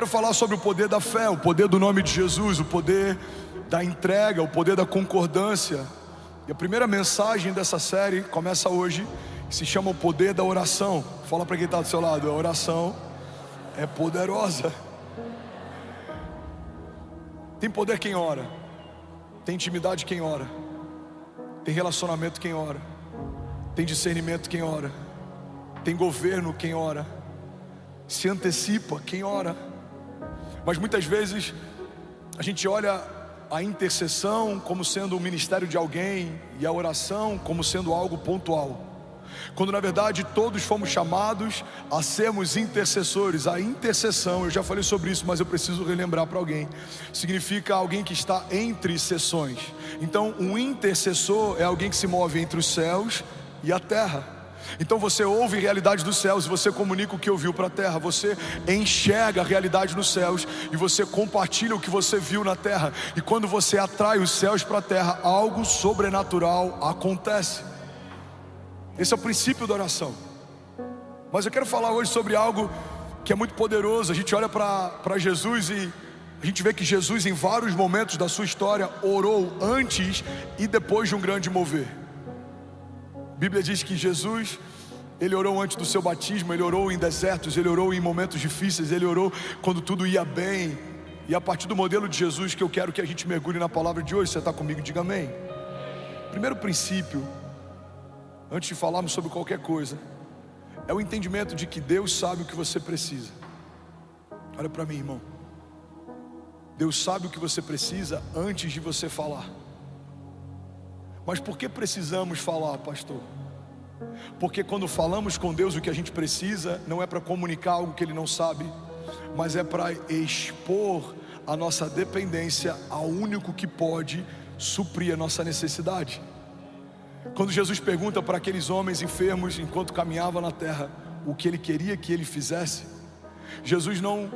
quero falar sobre o poder da fé, o poder do nome de Jesus, o poder da entrega, o poder da concordância. E a primeira mensagem dessa série começa hoje, que se chama o poder da oração. Fala para quem está do seu lado: a oração é poderosa. Tem poder quem ora, tem intimidade quem ora, tem relacionamento quem ora, tem discernimento quem ora, tem governo quem ora, se antecipa quem ora. Mas muitas vezes a gente olha a intercessão como sendo o ministério de alguém e a oração como sendo algo pontual, quando na verdade todos fomos chamados a sermos intercessores. A intercessão, eu já falei sobre isso, mas eu preciso relembrar para alguém, significa alguém que está entre sessões. Então um intercessor é alguém que se move entre os céus e a terra. Então você ouve a realidade dos céus e você comunica o que ouviu para a terra. Você enxerga a realidade nos céus e você compartilha o que você viu na terra. E quando você atrai os céus para a terra, algo sobrenatural acontece. Esse é o princípio da oração. Mas eu quero falar hoje sobre algo que é muito poderoso. A gente olha para Jesus e a gente vê que Jesus, em vários momentos da sua história, orou antes e depois de um grande mover. A Bíblia diz que Jesus, ele orou antes do seu batismo, ele orou em desertos, ele orou em momentos difíceis, ele orou quando tudo ia bem. E a partir do modelo de Jesus que eu quero que a gente mergulhe na palavra de hoje. Você está comigo? Diga amém. Primeiro princípio, antes de falarmos sobre qualquer coisa, é o entendimento de que Deus sabe o que você precisa. Olha para mim, irmão. Deus sabe o que você precisa antes de você falar. Mas por que precisamos falar, pastor? Porque quando falamos com Deus o que a gente precisa, não é para comunicar algo que Ele não sabe, mas é para expor a nossa dependência ao único que pode suprir a nossa necessidade. Quando Jesus pergunta para aqueles homens enfermos enquanto caminhava na terra o que Ele queria que Ele fizesse, Jesus não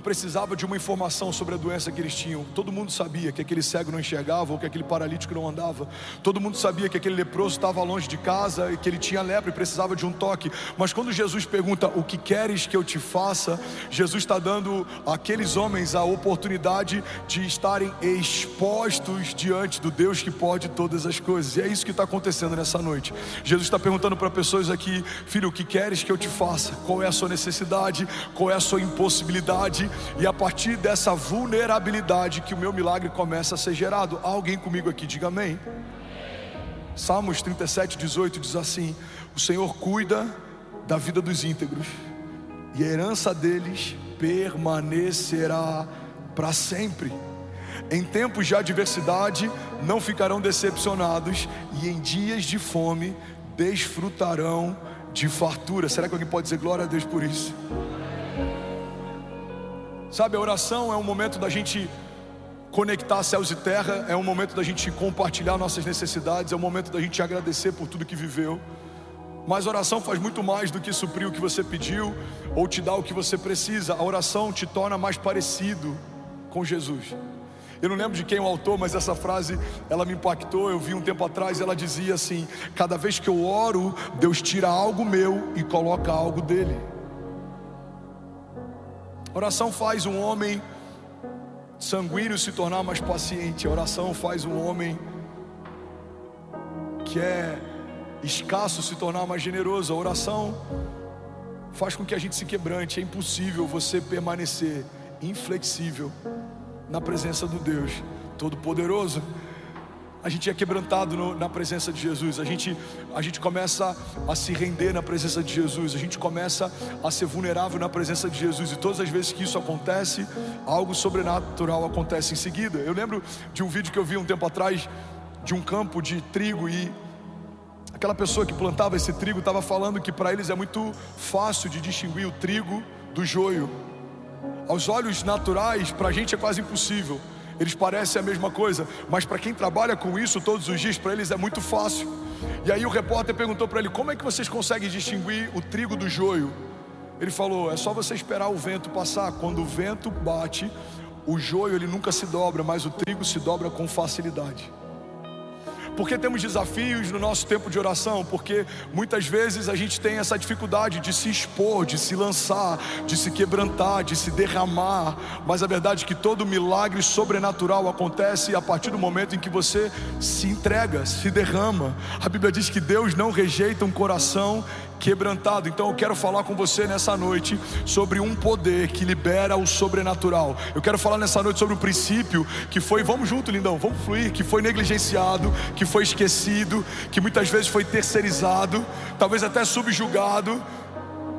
precisava de uma informação sobre a doença que eles tinham. Todo mundo sabia que aquele cego não enxergava, ou que aquele paralítico não andava. Todo mundo sabia que aquele leproso estava longe de casa e que ele tinha lepra e precisava de um toque. Mas quando Jesus pergunta: o que queres que eu te faça? Jesus está dando àqueles homens a oportunidade de estarem expostos diante do Deus que pode todas as coisas. E é isso que está acontecendo nessa noite. Jesus está perguntando para pessoas aqui: filho, o que queres que eu te faça? Qual é a sua necessidade? Qual é a sua impossibilidade? E a partir dessa vulnerabilidade que o meu milagre começa a ser gerado. Há alguém comigo aqui? Diga amém. Salmos 37:18 diz assim: o Senhor cuida da vida dos íntegros e a herança deles permanecerá para sempre. Em tempos de adversidade não ficarão decepcionados, e em dias de fome desfrutarão de fartura. Será que alguém pode dizer glória a Deus por isso? Sabe, a oração é um momento da gente conectar céus e terra, é um momento da gente compartilhar nossas necessidades, é um momento da gente agradecer por tudo que viveu. Mas a oração faz muito mais do que suprir o que você pediu ou te dar o que você precisa. A oração te torna mais parecido com Jesus. Eu não lembro de quem é o autor, mas essa frase, ela me impactou. Eu vi um tempo atrás, ela dizia assim: cada vez que eu oro, Deus tira algo meu e coloca algo dele. A oração faz um homem sanguíneo se tornar mais paciente. A oração faz um homem que é escasso se tornar mais generoso. A oração faz com que a gente se quebrante. É impossível você permanecer inflexível na presença do Deus Todo-Poderoso. A gente é quebrantado na presença de Jesus. A gente começa a se render na presença de Jesus. A gente começa a ser vulnerável na presença de Jesus. E todas as vezes que isso acontece, algo sobrenatural acontece em seguida. Eu lembro de um vídeo que eu vi um tempo atrás, de um campo de trigo, e aquela pessoa que plantava esse trigo estava falando que para eles é muito fácil de distinguir o trigo do joio. Aos olhos naturais, para a gente é quase impossível. Eles parecem a mesma coisa, mas para quem trabalha com isso todos os dias, para eles é muito fácil. E aí o repórter perguntou para ele: como é que vocês conseguem distinguir o trigo do joio? Ele falou: é só você esperar o vento passar. Quando o vento bate, o joio ele nunca se dobra, mas o trigo se dobra com facilidade. Por que temos desafios no nosso tempo de oração? Porque muitas vezes a gente tem essa dificuldade de se expor, de se lançar, de se quebrantar, de se derramar. Mas a verdade é que todo milagre sobrenatural acontece a partir do momento em que você se entrega, se derrama. A Bíblia diz que Deus não rejeita um coração quebrantado. Então eu quero falar com você nessa noite sobre um poder que libera o sobrenatural. Eu quero falar nessa noite sobre um princípio que foi, vamos junto, lindão, vamos fluir, que foi negligenciado, que foi esquecido, que muitas vezes foi terceirizado, talvez até subjugado,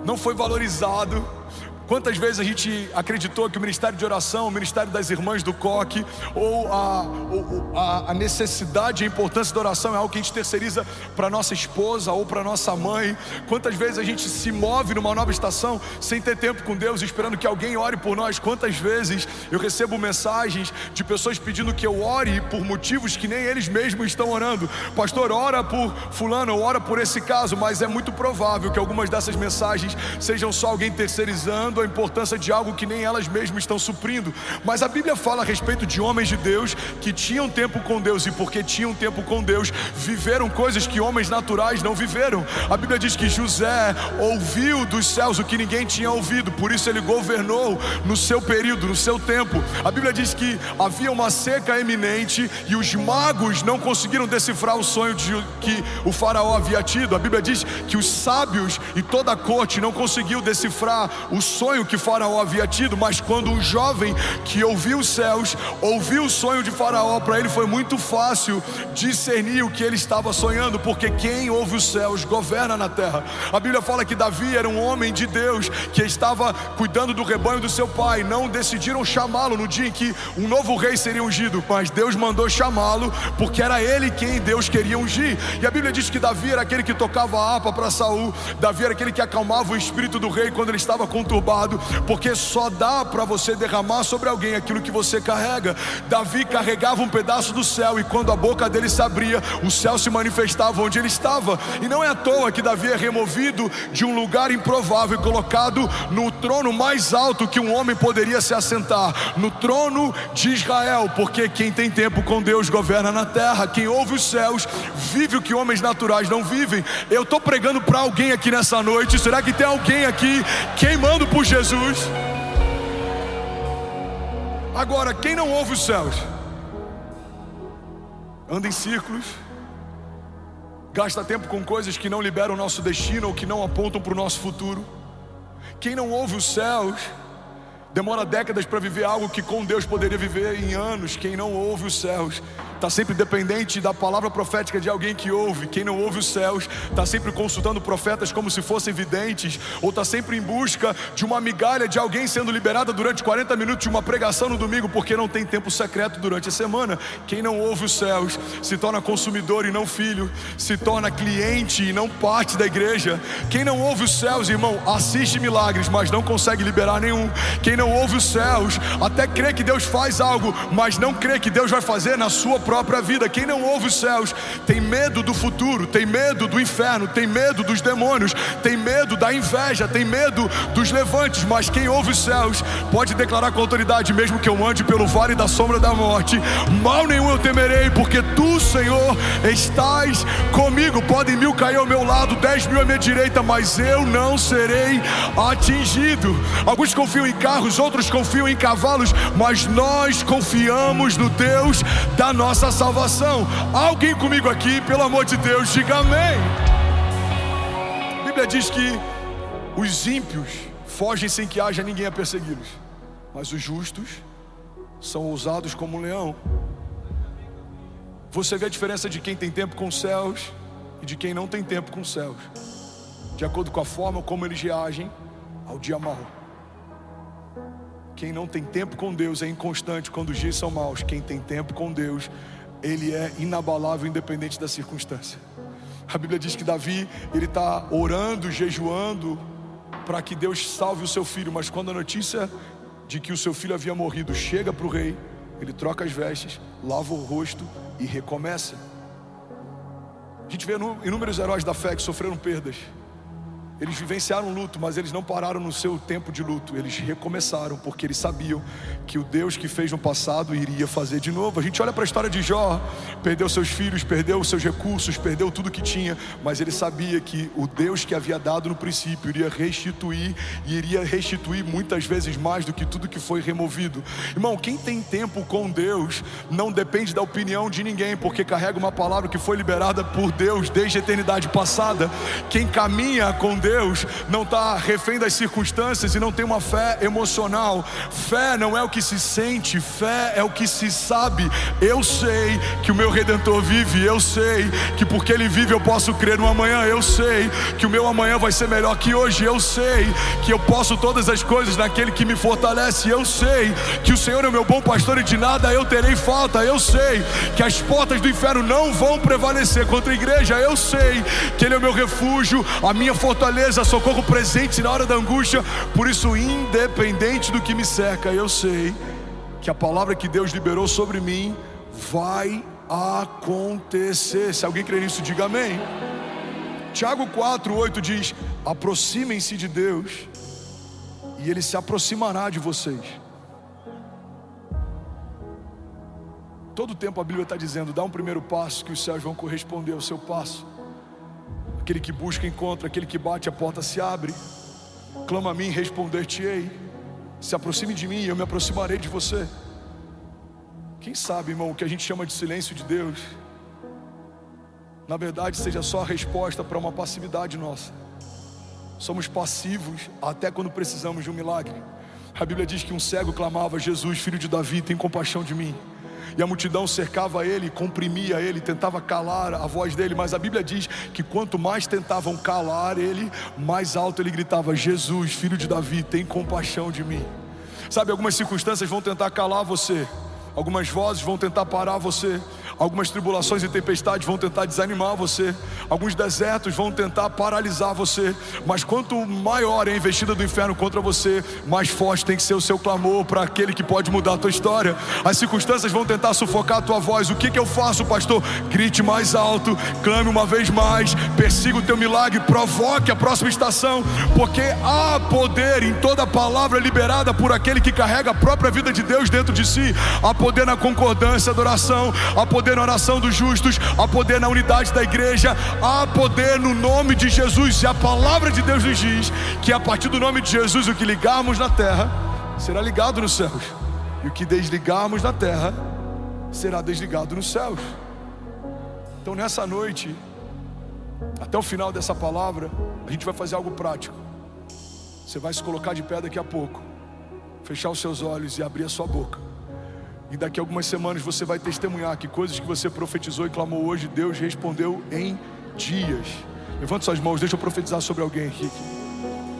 não foi valorizado. Quantas vezes a gente acreditou que o ministério de oração, o ministério das irmãs do coque, ou a necessidade e a importância da oração é algo que a gente terceiriza para nossa esposa ou para nossa mãe? Quantas vezes a gente se move numa nova estação sem ter tempo com Deus, esperando que alguém ore por nós? Quantas vezes eu recebo mensagens de pessoas pedindo que eu ore por motivos que nem eles mesmos estão orando? Pastor, ora por fulano, ou ora por esse caso. Mas é muito provável que algumas dessas mensagens sejam só alguém terceirizando a importância de algo que nem elas mesmas estão suprindo. Mas a Bíblia fala a respeito de homens de Deus que tinham tempo com Deus, e porque tinham tempo com Deus, viveram coisas que homens naturais não viveram. A Bíblia diz que José ouviu dos céus o que ninguém tinha ouvido, por isso ele governou no seu período, no seu tempo. A Bíblia diz que havia uma seca eminente e os magos não conseguiram decifrar o sonho que o faraó havia tido. A Bíblia diz que os sábios e toda a corte não conseguiu decifrar o sonho que Faraó havia tido. Mas quando um jovem que ouviu os céus, ouviu o sonho de Faraó, para ele foi muito fácil discernir o que ele estava sonhando, porque quem ouve os céus governa na terra. A Bíblia fala que Davi era um homem de Deus que estava cuidando do rebanho do seu pai. Não decidiram chamá-lo no dia em que um novo rei seria ungido, mas Deus mandou chamá-lo porque era ele quem Deus queria ungir. E a Bíblia diz que Davi era aquele que tocava a harpa para Saul. Davi era aquele que acalmava o espírito do rei quando ele estava conturbado, porque só dá para você derramar sobre alguém aquilo que você carrega. Davi carregava um pedaço do céu, e quando a boca dele se abria, o céu se manifestava onde ele estava. E não é à toa que Davi é removido de um lugar improvável e colocado no trono mais alto que um homem poderia se assentar, no trono de Israel, porque quem tem tempo com Deus governa na terra. Quem ouve os céus vive o que homens naturais não vivem. Eu estou pregando para alguém aqui nessa noite. Será que tem alguém aqui queimando por Jesus? Agora, quem não ouve os céus anda em círculos, gasta tempo com coisas que não liberam o nosso destino ou que não apontam para o nosso futuro. Quem não ouve os céus demora décadas para viver algo que com Deus poderia viver em anos. Quem não ouve os céus está sempre dependente da palavra profética de alguém que ouve. Quem não ouve os céus está sempre consultando profetas como se fossem videntes, ou está sempre em busca de uma migalha de alguém sendo liberada durante 40 minutos de uma pregação no domingo, porque não tem tempo secreto durante a semana. Quem não ouve os céus se torna consumidor e não filho, se torna cliente e não parte da igreja. Quem não ouve os céus, irmão, assiste milagres, mas não consegue liberar nenhum. Quem não ouve os céus até crê que Deus faz algo, mas não crê que Deus vai fazer na sua própria vida. Quem não ouve os céus tem medo do futuro, tem medo do inferno, tem medo dos demônios, tem medo da inveja, tem medo dos levantes. Mas quem ouve os céus pode declarar com autoridade: mesmo que eu ande pelo vale da sombra da morte, mal nenhum eu temerei, porque tu, Senhor, estás comigo. Podem 1000 cair ao meu lado, 10.000 à minha direita, mas eu não serei atingido. Alguns confiam em carros, outros confiam em cavalos, mas nós confiamos no Deus da nossa salvação. Alguém comigo aqui, pelo amor de Deus, diga amém. A Bíblia diz que os ímpios fogem sem que haja ninguém a persegui-los, mas os justos são ousados como um leão. Você vê a diferença de quem tem tempo com os céus e de quem não tem tempo com os céus, de acordo com a forma como eles reagem ao dia mau. Quem não tem tempo com Deus é inconstante quando os dias são maus. Quem tem tempo com Deus, ele é inabalável, independente da circunstância. A Bíblia diz que Davi, ele está orando, jejuando para que Deus salve o seu filho, mas quando a notícia de que o seu filho havia morrido chega para o rei, ele troca as vestes, lava o rosto e recomeça. A gente vê inúmeros heróis da fé que sofreram perdas. Eles vivenciaram um luto, mas eles não pararam no seu tempo de luto. Eles recomeçaram, porque eles sabiam que o Deus que fez no passado iria fazer de novo. A gente olha para a história de Jó, perdeu seus filhos, perdeu seus recursos, perdeu tudo que tinha, mas ele sabia que o Deus que havia dado no princípio iria restituir, e iria restituir muitas vezes mais do que tudo que foi removido. Irmão, quem tem tempo com Deus não depende da opinião de ninguém, porque carrega uma palavra que foi liberada por Deus desde a eternidade passada. Quem caminha com Deus não está refém das circunstâncias e não tem uma fé emocional. Fé não é o que se sente, fé é o que se sabe. Eu sei que o meu Redentor vive, eu sei que porque Ele vive eu posso crer no amanhã, eu sei que o meu amanhã vai ser melhor que hoje, eu sei que eu posso todas as coisas naquele que me fortalece, eu sei que o Senhor é o meu bom pastor e de nada eu terei falta, eu sei que as portas do inferno não vão prevalecer contra a igreja, eu sei que Ele é o meu refúgio, a minha fortaleza, socorro presente na hora da angústia. Por isso, independente do que me cerca, eu sei que a palavra que Deus liberou sobre mim vai acontecer. Se alguém crê nisso, diga amém. Tiago 4:8 diz: aproximem-se de Deus e Ele se aproximará de vocês. Todo tempo a Bíblia está dizendo: dá um primeiro passo que os céus vão corresponder ao seu passo. Aquele que busca encontra, aquele que bate a porta se abre. Clama a mim, responder-te-ei. Se aproxime de mim e eu me aproximarei de você. Quem sabe, irmão, o que a gente chama de silêncio de Deus, na verdade seja só a resposta para uma passividade nossa. Somos passivos até quando precisamos de um milagre. A Bíblia diz que um cego clamava: Jesus, filho de Davi, tem compaixão de mim. E a multidão cercava ele, comprimia ele, tentava calar a voz dele. Mas a Bíblia diz que quanto mais tentavam calar ele, mais alto ele gritava: Jesus, filho de Davi, tem compaixão de mim. Sabe, algumas circunstâncias vão tentar calar você, algumas vozes vão tentar parar você, algumas tribulações e tempestades vão tentar desanimar você, alguns desertos vão tentar paralisar você. Mas quanto maior é a investida do inferno contra você, mais forte tem que ser o seu clamor para aquele que pode mudar a tua história. As circunstâncias vão tentar sufocar a tua voz. O que eu faço, pastor? Grite mais alto, clame uma vez mais, persiga o teu milagre, provoque a próxima estação, porque há poder em toda palavra liberada por aquele que carrega a própria vida de Deus dentro de si. Há poder na concordância da oração, há poder na oração dos justos, há poder na unidade da igreja, há poder no nome de Jesus. E a palavra de Deus nos diz que a partir do nome de Jesus, o que ligarmos na terra será ligado nos céus, e o que desligarmos na terra será desligado nos céus. Então nessa noite, até o final dessa palavra, a gente vai fazer algo prático. Você vai se colocar de pé daqui a pouco, fechar os seus olhos e abrir a sua boca. E daqui a algumas semanas você vai testemunhar que coisas que você profetizou e clamou hoje, Deus respondeu em dias. Levante suas mãos, deixa eu profetizar sobre alguém aqui.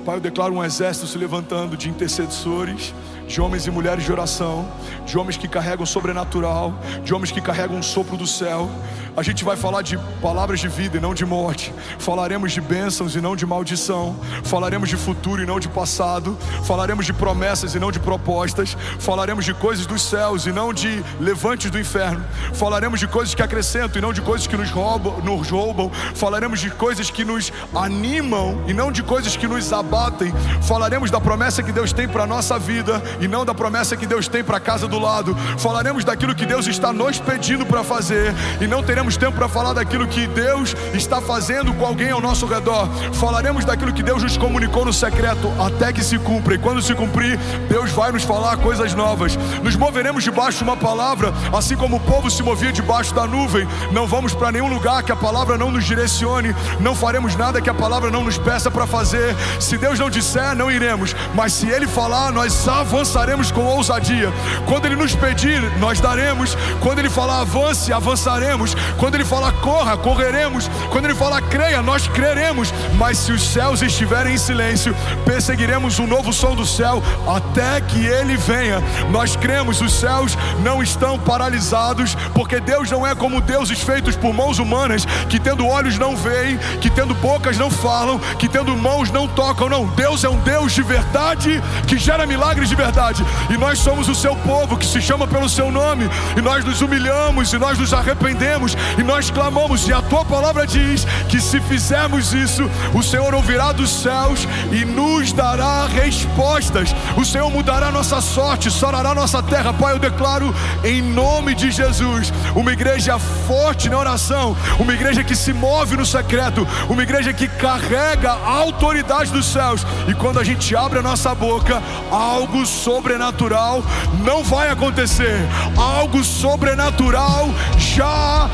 Pai, eu declaro um exército se levantando de intercessores, de homens e mulheres de oração, de homens que carregam sobrenatural, de homens que carregam um sopro do céu. A gente vai falar de palavras de vida e não de morte. Falaremos de bênçãos e não de maldição. Falaremos de futuro e não de passado. Falaremos de promessas e não de propostas. Falaremos de coisas dos céus e não de levantes do inferno. Falaremos de coisas que acrescentam e não de coisas que nos roubam. Falaremos de coisas que nos animam e não de coisas que nos abatem. Falaremos da promessa que Deus tem para a nossa vida e não da promessa que Deus tem para a casa do lado. Falaremos daquilo que Deus está nos pedindo para fazer e não teremos tempo para falar daquilo que Deus está fazendo com alguém ao nosso redor. Falaremos daquilo que Deus nos comunicou no secreto até que se cumpra, e quando se cumprir, Deus vai nos falar coisas novas. Nos moveremos debaixo de uma palavra, assim como o povo se movia debaixo da nuvem. Não vamos para nenhum lugar que a palavra não nos direcione, não faremos nada que a palavra não nos peça para fazer. Se Deus não disser, não iremos, mas se Ele falar, nós avançaremos com ousadia. Quando Ele nos pedir, nós daremos. Quando Ele falar avance, avançaremos. Quando Ele falar corra, correremos. Quando Ele falar creia, nós creremos. Mas se os céus estiverem em silêncio, perseguiremos um novo som do céu até que Ele venha. Nós cremos, os céus não estão paralisados, porque Deus não é como deuses feitos por mãos humanas, que tendo olhos não veem, que tendo bocas não falam, que tendo mãos não tocam. Não, Deus é um Deus de verdade, que gera milagres de verdade. liberdade. E nós somos o seu povo que se chama pelo seu nome, e nós nos humilhamos, e nós nos arrependemos, e nós clamamos. E a tua palavra diz que se fizermos isso, o Senhor ouvirá dos céus e nos dará respostas. O Senhor mudará nossa sorte, sarará nossa terra. Pai, eu declaro em nome de Jesus uma igreja forte na oração, uma igreja que se move no secreto, uma igreja que carrega a autoridade dos céus. E quando a gente abre a nossa boca, algo sobrenatural não vai acontecer. Algo sobrenatural já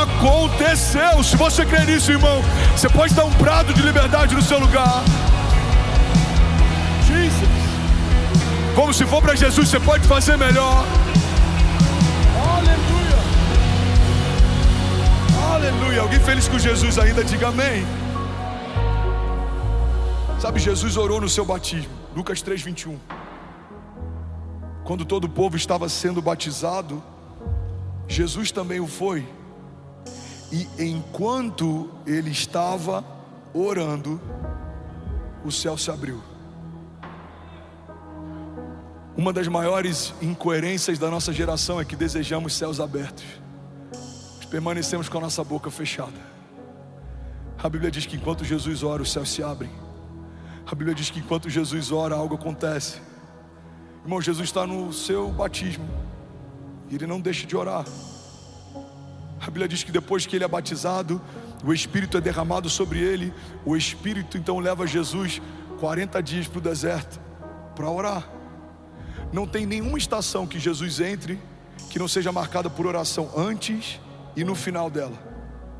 aconteceu. Se você crê nisso, irmão, você pode dar um brado de liberdade no seu lugar. Jesus. Como se for para Jesus, você pode fazer melhor. Aleluia. Aleluia. Alguém feliz com Jesus ainda, diga amém. Sabe, Jesus orou no seu batismo, Lucas 3:21. Quando todo o povo estava sendo batizado, Jesus também o foi. E enquanto ele estava orando, o céu se abriu. Uma das maiores incoerências da nossa geração é que desejamos céus abertos, mas permanecemos com a nossa boca fechada. A Bíblia diz que enquanto Jesus ora, os céus se abrem. A Bíblia diz que enquanto Jesus ora, algo acontece. Irmão, Jesus está no seu batismo e ele não deixa de orar. A Bíblia diz que depois que ele é batizado, o Espírito é derramado sobre ele. O Espírito então leva Jesus 40 dias para o deserto para orar. Não tem nenhuma estação que Jesus entre que não seja marcada por oração antes e no final dela.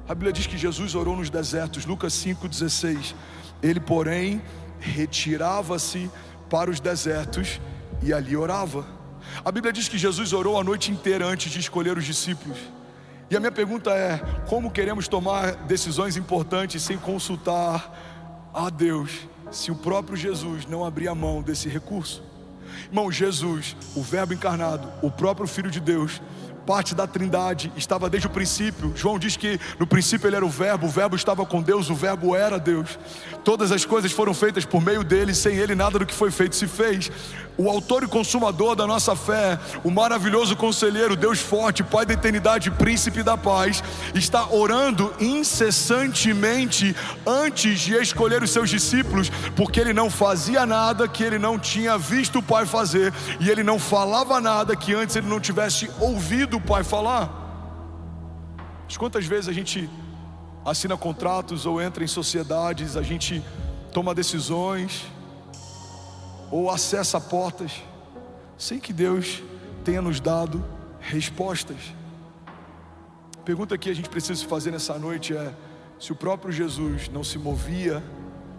A Bíblia diz que Jesus orou nos desertos, Lucas 5:16. Ele, porém, retirava-se para os desertos e ali orava. A Bíblia diz que Jesus orou a noite inteira antes de escolher os discípulos. E a minha pergunta é: como queremos tomar decisões importantes sem consultar a Deus, se o próprio Jesus não abrir a mão desse recurso? Irmão, Jesus, o Verbo encarnado, o próprio Filho de Deus, parte da Trindade, estava desde o princípio. João diz que no princípio ele era o Verbo estava com Deus, o Verbo era Deus. Todas as coisas foram feitas por meio dele, sem ele nada do que foi feito se fez. O autor e consumador da nossa fé, o maravilhoso conselheiro, Deus forte, Pai da eternidade, príncipe da paz, está orando incessantemente antes de escolher os seus discípulos, porque ele não fazia nada que ele não tinha visto o Pai fazer, e ele não falava nada que antes ele não tivesse ouvido o Pai falar. Mas quantas vezes a gente assina contratos ou entra em sociedades, a gente toma decisões ou acessa portas sem que Deus tenha nos dado respostas. A pergunta que a gente precisa fazer nessa noite é: se o próprio Jesus não se movia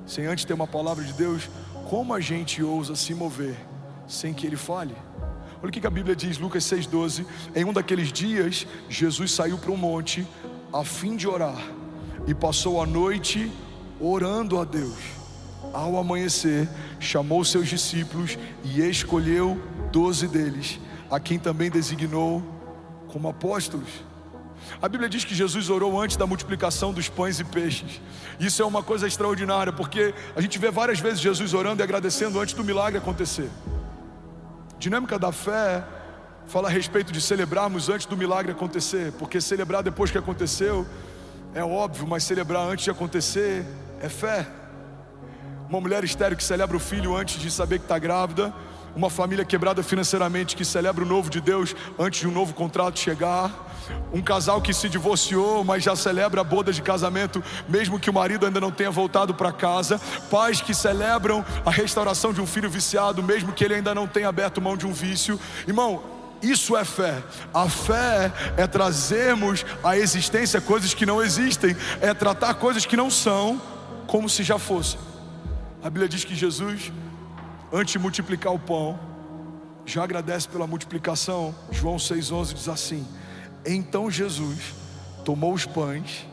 sem antes ter uma palavra de Deus, como a gente ousa se mover sem que Ele fale? Olha o que a Bíblia diz, Lucas 6:12. Em um daqueles dias, Jesus saiu para um monte a fim de orar, e passou a noite orando a Deus. Ao amanhecer, chamou seus discípulos e escolheu 12 deles, a quem também designou como apóstolos. A Bíblia diz que Jesus orou antes da multiplicação dos pães e peixes. Isso é uma coisa extraordinária, porque a gente vê várias vezes Jesus orando e agradecendo antes do milagre acontecer. Dinâmica da fé fala a respeito de celebrarmos antes do milagre acontecer, porque celebrar depois que aconteceu é óbvio, mas celebrar antes de acontecer é fé. Uma mulher estéril que celebra o filho antes de saber que está grávida, uma família quebrada financeiramente que celebra o novo de Deus antes de um novo contrato chegar, um casal que se divorciou, mas já celebra a boda de casamento, mesmo que o marido ainda não tenha voltado para casa, pais que celebram a restauração de um filho viciado, mesmo que ele ainda não tenha aberto mão de um vício. Irmão, isso é fé. A fé é trazermos à existência coisas que não existem, é tratar coisas que não são como se já fossem. A Bíblia diz que Jesus, antes de multiplicar o pão, já agradece pela multiplicação. João 6,11 diz assim: então Jesus tomou os pães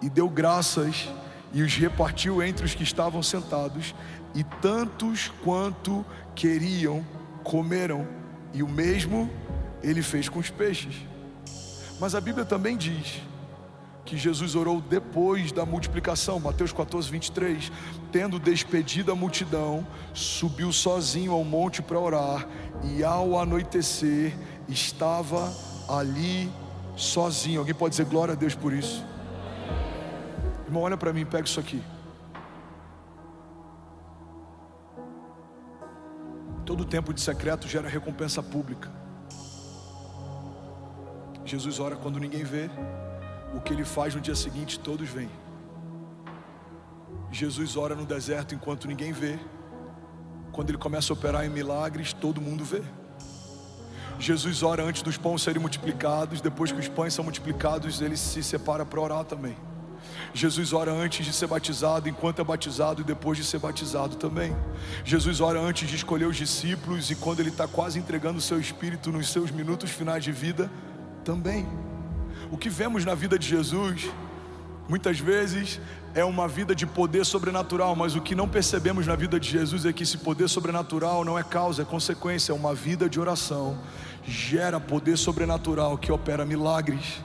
e deu graças e os repartiu entre os que estavam sentados, e tantos quanto queriam comeram, e o mesmo ele fez com os peixes. Mas a Bíblia também diz que Jesus orou depois da multiplicação. Mateus 14, 23. Tendo despedido a multidão, subiu sozinho ao monte para orar, e ao anoitecer estava ali sozinho. Alguém pode dizer glória a Deus por isso? Irmão, olha para mim, pega isso aqui. Todo tempo de secreto gera recompensa pública. Jesus ora quando ninguém vê. O que ele faz no dia seguinte, todos veem. Jesus ora no deserto enquanto ninguém vê. Quando ele começa a operar em milagres, todo mundo vê. Jesus ora antes dos pães serem multiplicados. Depois que os pães são multiplicados, ele se separa para orar também. Jesus ora antes de ser batizado, enquanto é batizado, e depois de ser batizado também. Jesus ora antes de escolher os discípulos, e quando ele está quase entregando o seu espírito nos seus minutos finais de vida também. O que vemos na vida de Jesus, muitas vezes, é uma vida de poder sobrenatural, mas o que não percebemos na vida de Jesus é que esse poder sobrenatural não é causa, é consequência. É uma vida de oração, gera poder sobrenatural que opera milagres.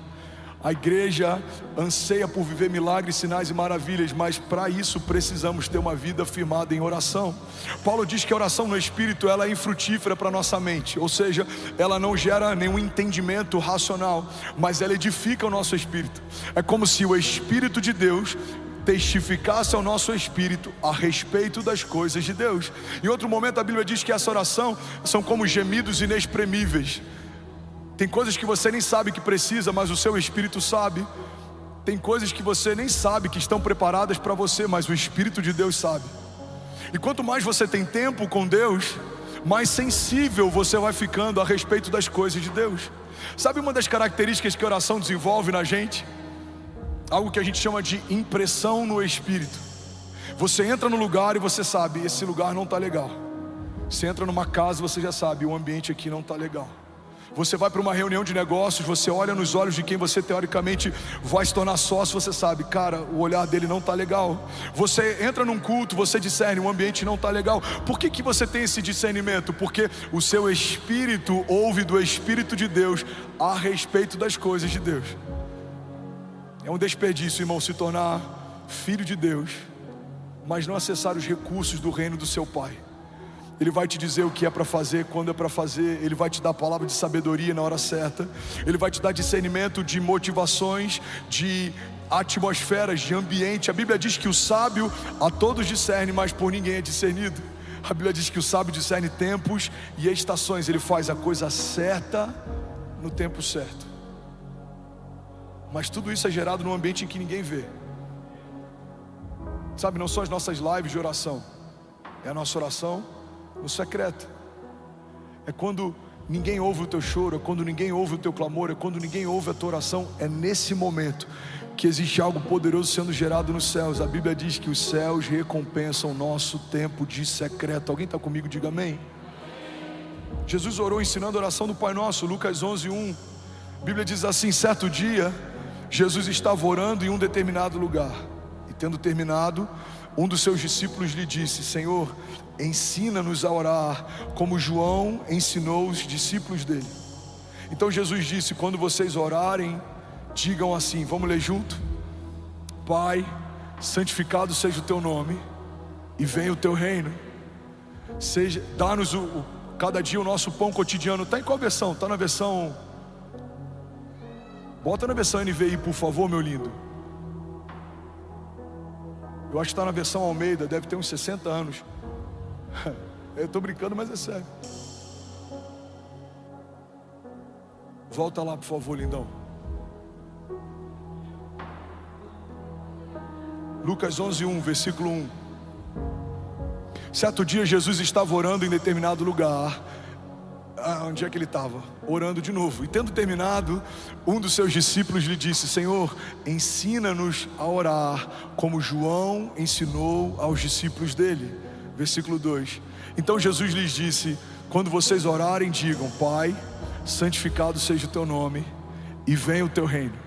A igreja anseia por viver milagres, sinais e maravilhas, mas para isso precisamos ter uma vida firmada em oração. Paulo diz que a oração no Espírito, ela é infrutífera para a nossa mente, ou seja, ela não gera nenhum entendimento racional, mas ela edifica o nosso espírito. É como se o Espírito de Deus testificasse ao nosso espírito a respeito das coisas de Deus. Em outro momento a Bíblia diz que essa oração são como gemidos inexprimíveis. Tem coisas que você nem sabe que precisa, mas o seu espírito sabe. Tem coisas que você nem sabe que estão preparadas para você, mas o Espírito de Deus sabe. E quanto mais você tem tempo com Deus, mais sensível você vai ficando a respeito das coisas de Deus. Sabe uma das características que a oração desenvolve na gente? Algo que a gente chama de impressão no Espírito. Você entra no lugar e você sabe, esse lugar não está legal. Você entra numa casa, você já sabe, o ambiente aqui não está legal. Você vai para uma reunião de negócios, você olha nos olhos de quem você teoricamente vai se tornar sócio, você sabe, cara, o olhar dele não está legal. Você entra num culto, você discerne, o ambiente não está legal. Por que você tem esse discernimento? Porque o seu espírito ouve do Espírito de Deus a respeito das coisas de Deus. É um desperdício, irmão, se tornar filho de Deus, mas não acessar os recursos do reino do seu Pai. Ele vai te dizer o que é para fazer, quando é para fazer. Ele vai te dar a palavra de sabedoria na hora certa. Ele vai te dar discernimento de motivações, de atmosferas, de ambiente. A Bíblia diz que o sábio a todos discerne, mas por ninguém é discernido. A Bíblia diz que o sábio discerne tempos e estações. Ele faz a coisa certa no tempo certo. Mas tudo isso é gerado num ambiente em que ninguém vê. Sabe, não são as nossas lives de oração, é a nossa oração no secreto. É quando ninguém ouve o teu choro, é quando ninguém ouve o teu clamor, é quando ninguém ouve a tua oração. É nesse momento que existe algo poderoso sendo gerado nos céus. A Bíblia diz que os céus recompensam o nosso tempo de secreto. Alguém está comigo? Diga amém. Jesus orou ensinando a oração do Pai Nosso, Lucas 11:1. A Bíblia diz assim: certo dia Jesus estava orando em um determinado lugar, e tendo terminado, um dos seus discípulos lhe disse: Senhor, ensina-nos a orar, como João ensinou os discípulos dele. Então Jesus disse: quando vocês orarem, digam assim, vamos ler junto? Pai, santificado seja o teu nome, e venha o teu reino. Dá-nos cada dia o nosso pão cotidiano. Está em qual versão? Está na versão... Bota na versão NVI, por favor, meu lindo. Eu acho que está na versão Almeida, deve ter uns 60 anos. Eu estou brincando, mas é sério. Volta lá, por favor, lindão. Lucas 11:1, versículo 1. Certo dia Jesus estava orando em determinado lugar. Onde é que ele estava? Orando de novo. E tendo terminado, um dos seus discípulos lhe disse: Senhor, ensina-nos a orar, como João ensinou aos discípulos dele. Versículo 2. Então Jesus lhes disse: quando vocês orarem, digam: Pai, santificado seja o teu nome, e venha o teu reino.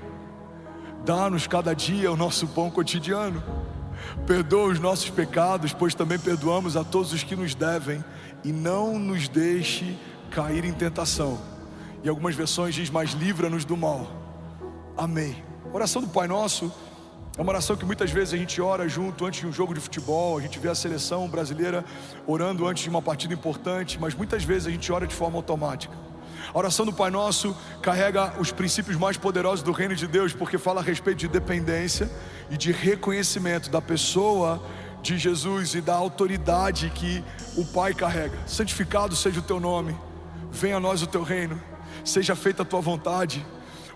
Dá-nos cada dia o nosso pão cotidiano. Perdoa os nossos pecados, pois também perdoamos a todos os que nos devem, e não nos deixe cair em tentação. E algumas versões diz: mas livra-nos do mal. Amém. oração do Pai Nosso é uma oração que muitas vezes a gente ora junto antes de um jogo de futebol. A gente vê a seleção brasileira orando antes de uma partida importante, mas muitas vezes a gente ora de forma automática. A oração do Pai Nosso carrega os princípios mais poderosos do reino de Deus, porque fala a respeito de dependência e de reconhecimento da pessoa de Jesus e da autoridade que o Pai carrega. Santificado seja o teu nome, venha a nós o teu reino, seja feita a tua vontade.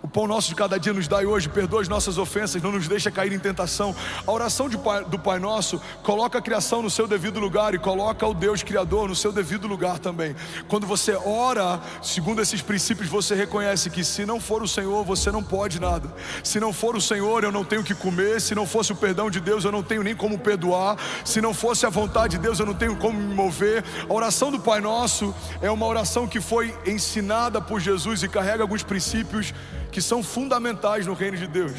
O pão nosso de cada dia nos dai hoje, perdoa as nossas ofensas, não nos deixa cair em tentação. A oração do Pai Nosso coloca a criação no seu devido lugar e coloca o Deus Criador no seu devido lugar também. Quando você ora segundo esses princípios, você reconhece que se não for o Senhor, você não pode nada. Se não for o Senhor, eu não tenho o que comer. Se não fosse o perdão de Deus, eu não tenho nem como perdoar. Se não fosse a vontade de Deus, eu não tenho como me mover. A oração do Pai Nosso é uma oração que foi ensinada por Jesus e carrega alguns princípios que são fundamentais no reino de Deus.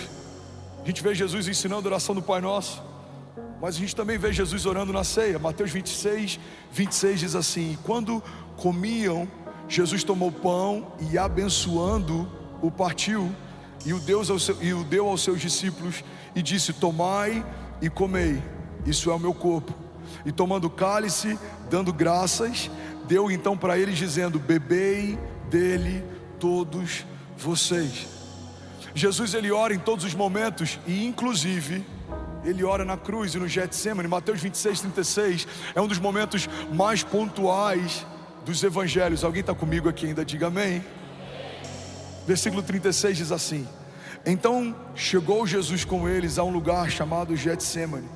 A gente vê Jesus ensinando a oração do Pai Nosso, mas a gente também vê Jesus orando na ceia. Mateus 26 diz assim: quando comiam, Jesus tomou o pão e abençoando, o partiu e o deu aos seus discípulos e disse: tomai e comei, isso é o meu corpo. E tomando o cálice, dando graças, deu então para eles dizendo: bebei dele todos vocês. Jesus, ele ora em todos os momentos, e inclusive ele ora na cruz e no Getsemane. Mateus 26:36 é um dos momentos mais pontuais dos evangelhos. Alguém está comigo aqui ainda? Diga amém. Versículo 36 diz assim: então chegou Jesus com eles a um lugar chamado Getsemane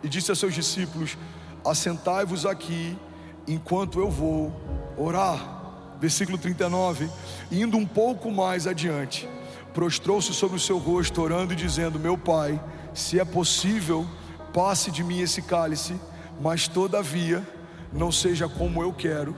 e disse a seus discípulos: assentai-vos aqui enquanto eu vou orar. Versículo 39, indo um pouco mais adiante, prostrou-se sobre o seu rosto, orando e dizendo: meu Pai, se é possível, passe de mim esse cálice, mas todavia não seja como eu quero,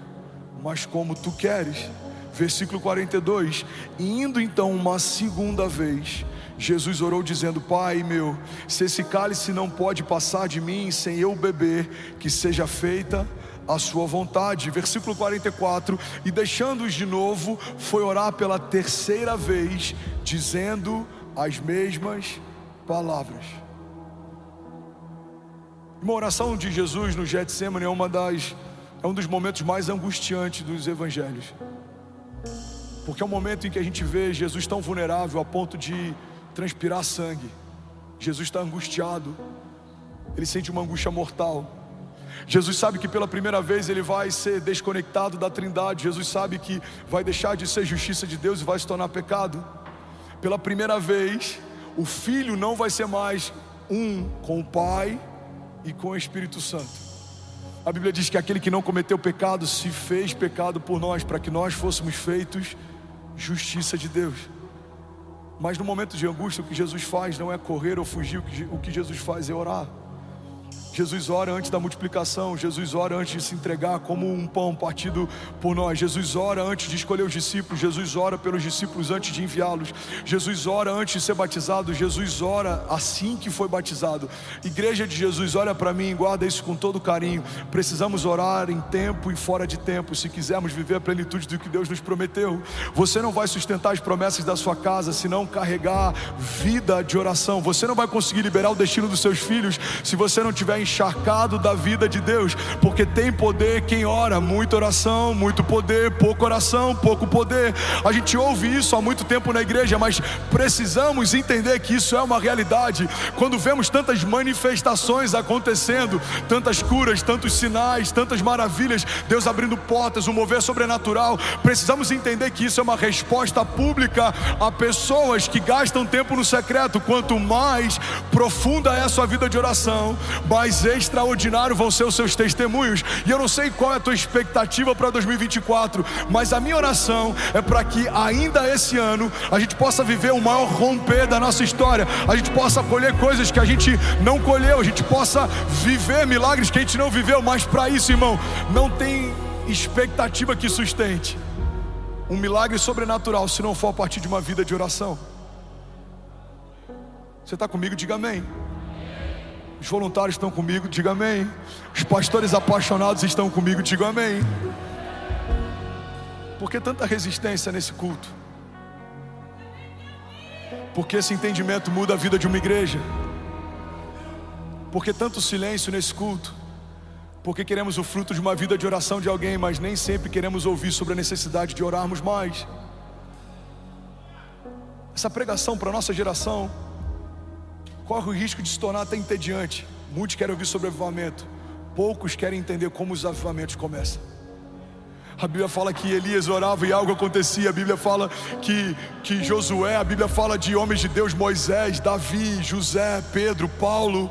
mas como tu queres. Versículo 42, indo então uma segunda vez, Jesus orou dizendo: Pai meu, se esse cálice não pode passar de mim sem eu beber, que seja feita a sua vontade. Versículo 44, e deixando-os de novo, foi orar pela terceira vez, dizendo as mesmas palavras. Uma oração de Jesus no Getsemane é um dos momentos mais angustiantes dos evangelhos, porque é um momento em que a gente vê Jesus tão vulnerável a ponto de transpirar sangue. Jesus está angustiado, ele sente uma angústia mortal. Jesus sabe que pela primeira vez ele vai ser desconectado da Trindade. Jesus sabe que vai deixar de ser justiça de Deus e vai se tornar pecado. Pela primeira vez, o Filho não vai ser mais um com o Pai e com o Espírito Santo. A Bíblia diz que aquele que não cometeu pecado se fez pecado por nós, para que nós fôssemos feitos justiça de Deus. Mas no momento de angústia, o que Jesus faz não é correr ou fugir, o que Jesus faz é orar. Jesus ora antes da multiplicação. Jesus ora antes de se entregar como um pão partido por nós. Jesus ora antes de escolher os discípulos. Jesus ora pelos discípulos antes de enviá-los. Jesus ora antes de ser batizado. Jesus ora assim que foi batizado. Igreja de Jesus, olha para mim, guarda isso com todo carinho. Precisamos orar em tempo e fora de tempo, se quisermos viver a plenitude do que Deus nos prometeu. Você não vai sustentar as promessas da sua casa se não carregar vida de oração. Você não vai conseguir liberar o destino dos seus filhos se você não tiver encharcado da vida de Deus, porque tem poder quem ora. Muita oração, muito poder; pouca oração, pouco poder. A gente ouve isso há muito tempo na igreja, mas precisamos entender que isso é uma realidade. Quando vemos tantas manifestações acontecendo, tantas curas, tantos sinais, tantas maravilhas, Deus abrindo portas, um mover sobrenatural, precisamos entender que isso é uma resposta pública a pessoas que gastam tempo no secreto. Quanto mais profunda é a sua vida de oração, mais extraordinário vão ser os seus testemunhos. E eu não sei qual é a tua expectativa para 2024, mas a minha oração é para que ainda esse ano a gente possa viver o maior romper da nossa história, a gente possa colher coisas que a gente não colheu, a gente possa viver milagres que a gente não viveu. Mas para isso, irmão, não tem expectativa que sustente um milagre sobrenatural se não for a partir de uma vida de oração. Você está comigo? Diga amém. Os voluntários estão comigo, diga amém. Os pastores apaixonados estão comigo, diga amém. Por que tanta resistência nesse culto? Porque esse entendimento muda a vida de uma igreja. Porque tanto silêncio nesse culto? Porque queremos o fruto de uma vida de oração de alguém, mas nem sempre queremos ouvir sobre a necessidade de orarmos mais. Essa pregação para a nossa geração corre o risco de se tornar até entediante. Muitos querem ouvir sobre avivamento, poucos querem entender como os avivamentos começam. A Bíblia fala que Elias orava e algo acontecia. A Bíblia fala que Josué, a Bíblia fala de homens de Deus, Moisés, Davi, José, Pedro, Paulo.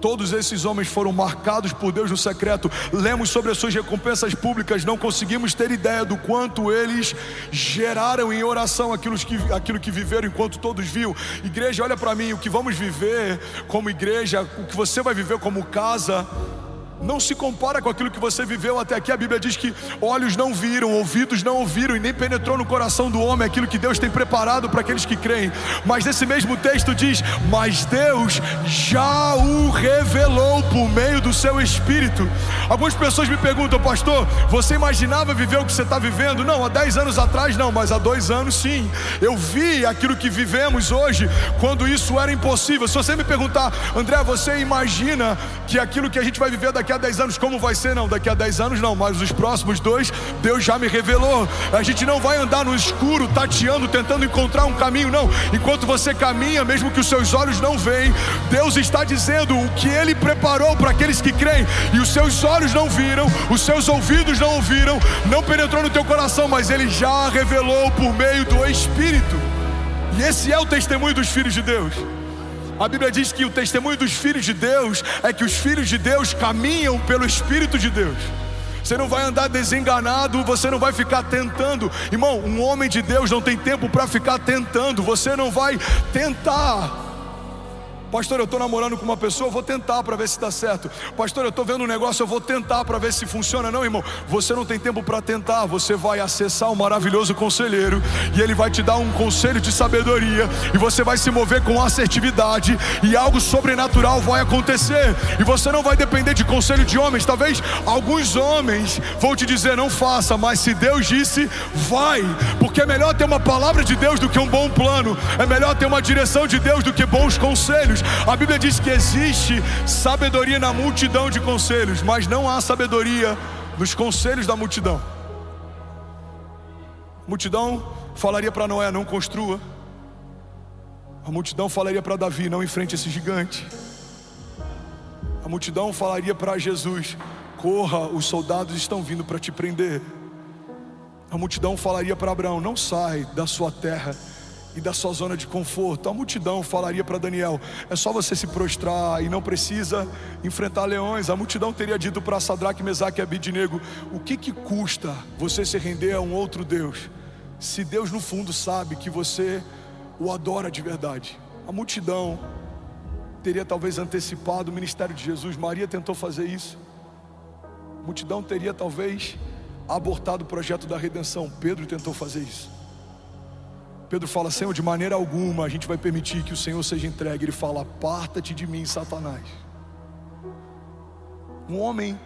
Todos esses homens foram marcados por Deus no secreto. Lemos sobre as suas recompensas públicas. Não conseguimos ter ideia do quanto eles geraram em oração aquilo que viveram enquanto todos viam. Igreja, olha para mim, o que vamos viver como igreja, o que você vai viver como casa, não se compara com aquilo que você viveu até aqui. A Bíblia diz que olhos não viram, ouvidos não ouviram e nem penetrou no coração do homem aquilo que Deus tem preparado para aqueles que creem. Mas nesse mesmo texto diz: mas Deus já o revelou por meio do seu Espírito. Algumas pessoas me perguntam: pastor, você imaginava viver o que você está vivendo? Não, há 10 anos atrás não, mas há 2 anos sim. Eu vi aquilo que vivemos hoje quando isso era impossível. Se você me perguntar: André, você imagina que aquilo que a gente vai viver daqui a 10 anos, como vai ser? Não, daqui a 10 anos não, mas os próximos 2, Deus já me revelou. A gente não vai andar no escuro, tateando, tentando encontrar um caminho, não. Enquanto você caminha, mesmo que os seus olhos não veem, Deus está dizendo o que Ele preparou para aqueles que creem. E os seus olhos não viram, os seus ouvidos não ouviram, não penetrou no teu coração, mas Ele já revelou por meio do Espírito. E esse é o testemunho dos filhos de Deus. A Bíblia diz que o testemunho dos filhos de Deus é que os filhos de Deus caminham pelo Espírito de Deus. Você não vai andar desenganado, você não vai ficar tentando. Irmão, um homem de Deus não tem tempo para ficar tentando. Você não vai tentar. Pastor, eu estou namorando com uma pessoa, eu vou tentar para ver se dá certo. Pastor, eu estou vendo um negócio, eu vou tentar para ver se funciona. Não, irmão, você não tem tempo para tentar. Você vai acessar o maravilhoso conselheiro e ele vai te dar um conselho de sabedoria, e você vai se mover com assertividade, e algo sobrenatural vai acontecer. E você não vai depender de conselho de homens. Talvez alguns homens vão te dizer: não faça, mas se Deus disse, vai. Porque é melhor ter uma palavra de Deus do que um bom plano. É melhor ter uma direção de Deus do que bons conselhos. A Bíblia diz que existe sabedoria na multidão de conselhos, mas não há sabedoria nos conselhos da multidão. A multidão falaria para Noé: não construa. A multidão falaria para Davi: não enfrente esse gigante. A multidão falaria para Jesus: corra, os soldados estão vindo para te prender. A multidão falaria para Abraão: não sai da sua terra e da sua zona de conforto. A multidão falaria para Daniel: é só você se prostrar e não precisa enfrentar leões. A multidão teria dito para Sadraque, Mesaque e Abidnego: o que custa você se render a um outro Deus, se Deus no fundo sabe que você o adora de verdade? A multidão teria talvez antecipado o ministério de Jesus. Maria tentou fazer isso. A multidão teria talvez abortado o projeto da redenção. Pedro tentou fazer isso. Pedro fala: Senhor, de maneira alguma a gente vai permitir que o Senhor seja entregue. Ele fala: aparta-te de mim, Satanás. Um homem